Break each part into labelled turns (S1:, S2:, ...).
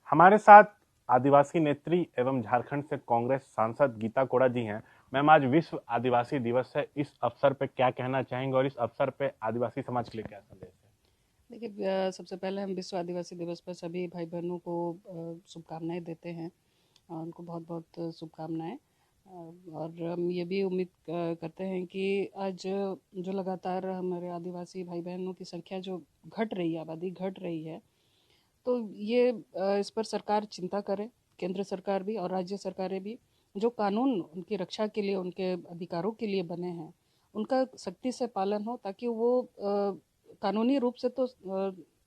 S1: हमारे साथ आदिवासी नेत्री एवं झारखंड से कांग्रेस सांसद गीता कोड़ा जी हैं। मैम, आज विश्व आदिवासी दिवस है, इस अवसर पे क्या कहना चाहेंगे और इस अवसर पे आदिवासी समाज के लिए क्या संदेश है?
S2: देखिए, सबसे पहले हम विश्व आदिवासी दिवस पर सभी भाई बहनों को शुभकामनाएं देते हैं और उनको बहुत बहुत शुभकामनाएं। और हम ये भी उम्मीद करते हैं कि आज जो लगातार हमारे आदिवासी भाई बहनों की संख्या जो घट रही है, आबादी घट रही है, तो ये इस पर सरकार चिंता करे, केंद्र सरकार भी और राज्य सरकारें भी। जो कानून उनकी रक्षा के लिए, उनके अधिकारों के लिए बने हैं, उनका सख्ती से पालन हो, ताकि वो कानूनी रूप से तो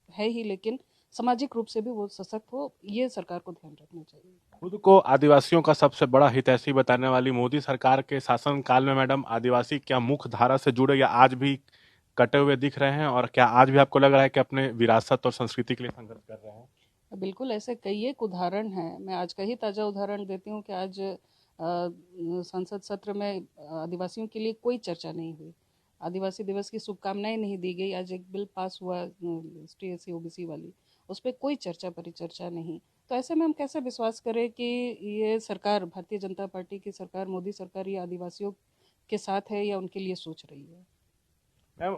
S2: है ही, लेकिन सामाजिक रूप से भी वो सशक्त हो। ये सरकार को ध्यान रखना चाहिए।
S1: खुद को आदिवासियों का सबसे बड़ा हितैषी बताने वाली मोदी सरकार के शासन काल में मैडम, आदिवासी क्या मुख्य धारा से जुड़े या आज भी कटे हुए दिख रहे हैं, और क्या आज भी आपको लग रहा है कि अपने विरासत और संस्कृति के लिए संघर्ष कर रहे हैं?
S2: बिल्कुल, ऐसे कई एक उदाहरण हैं। मैं आज का ही ताज़ा उदाहरण देती हूँ कि आज संसद सत्र में आदिवासियों के लिए कोई चर्चा नहीं हुई। आदिवासी दिवस की शुभकामनाएं नहीं दी गई। आज एक बिल पास हुआ एसटी एससी ओबीसी वाली, उस पर कोई चर्चा परिचर्चा नहीं। तो ऐसे में हम कैसे विश्वास करें कि ये सरकार, भारतीय जनता पार्टी की सरकार, मोदी सरकार, ये आदिवासियों के साथ है या उनके लिए सोच रही है।
S1: मैम,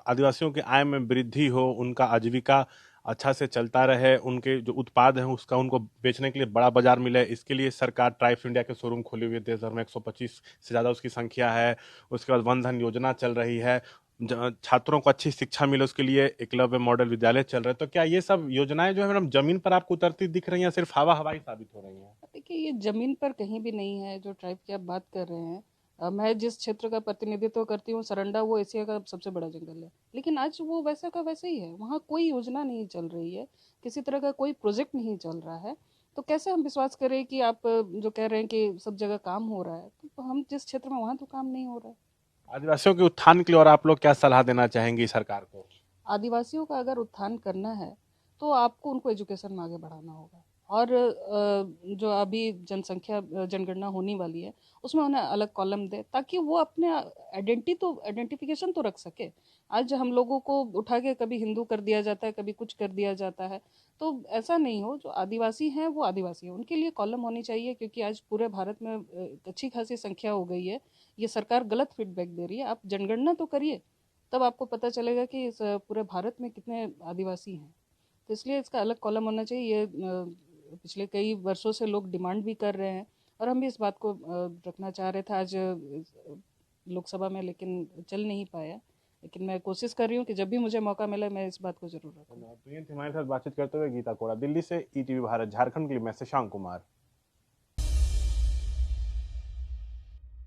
S1: आदिवासियों की आय में वृद्धि हो, उनका आजीविका अच्छा से चलता रहे, उनके जो उत्पाद हैं उसका उनको बेचने के लिए बड़ा बाजार मिले, इसके लिए सरकार ट्राइब्स इंडिया के शोरूम खोले हुए देश भर में 125 से ज़्यादा उसकी संख्या है। उसके बाद वन धन योजना चल रही है। छात्रों को अच्छी शिक्षा मिले उसके लिए एकलव्य मॉडल विद्यालय चल रहे हैं। तो क्या ये सब योजनाएं जो है मैडम जमीन पर आपको उतरती दिख रही हैं, सिर्फ हवा हवाई साबित हो रही हैं?
S2: देखिए, ये ज़मीन पर कहीं भी नहीं है जो ट्राइब की आप बात कर रहे हैं। मैं जिस क्षेत्र का प्रतिनिधित्व करती हूँ, सरंडा, वो एशिया का सबसे बड़ा जंगल है, लेकिन आज वो वैसा का वैसे ही है। वहाँ कोई योजना नहीं चल रही है, किसी तरह का कोई प्रोजेक्ट नहीं चल रहा है। तो कैसे हम विश्वास करें कि आप जो कह रहे हैं कि सब जगह काम हो रहा है, तो हम जिस क्षेत्र में, वहाँ तो काम नहीं हो रहा है।
S1: आदिवासियों के उत्थान के लिए और आप लोग क्या सलाह देना चाहेंगी सरकार को?
S2: आदिवासियों का अगर उत्थान करना है, तो आपको उनको एजुकेशन में आगे बढ़ाना होगा। और जो अभी जनसंख्या जनगणना होने वाली है, उसमें उन्हें अलग कॉलम दे, ताकि वो अपने आइडेंटिफिकेशन तो रख सके। आज हम लोगों को उठा के कभी हिंदू कर दिया जाता है, कभी कुछ कर दिया जाता है। तो ऐसा नहीं हो। जो आदिवासी हैं वो आदिवासी हैं, उनके लिए कॉलम होनी चाहिए, क्योंकि आज पूरे भारत में अच्छी खासी संख्या हो गई है। ये सरकार गलत फीडबैक दे रही है। आप जनगणना तो करिए, तब आपको पता चलेगा कि इस पूरे भारत में कितने आदिवासी हैं। तो इसलिए इसका अलग कॉलम होना चाहिए। ये पिछले कई वर्षों से लोग डिमांड भी कर रहे हैं, और हम भी इस बात को रखना चाह रहे थे आज लोकसभा में, लेकिन चल नहीं पाया। लेकिन मैं कोशिश कर रही हूँ कि जब भी मुझे मौका मिले, मैं इस बात को जरूर रखूँ।
S1: धन्यवाद। तो ये थी हमारे साथ बातचीत करते हुए गीता कोड़ा। दिल्ली से ईटीवी भारत झारखंड के लिए मैं शशांक कुमार।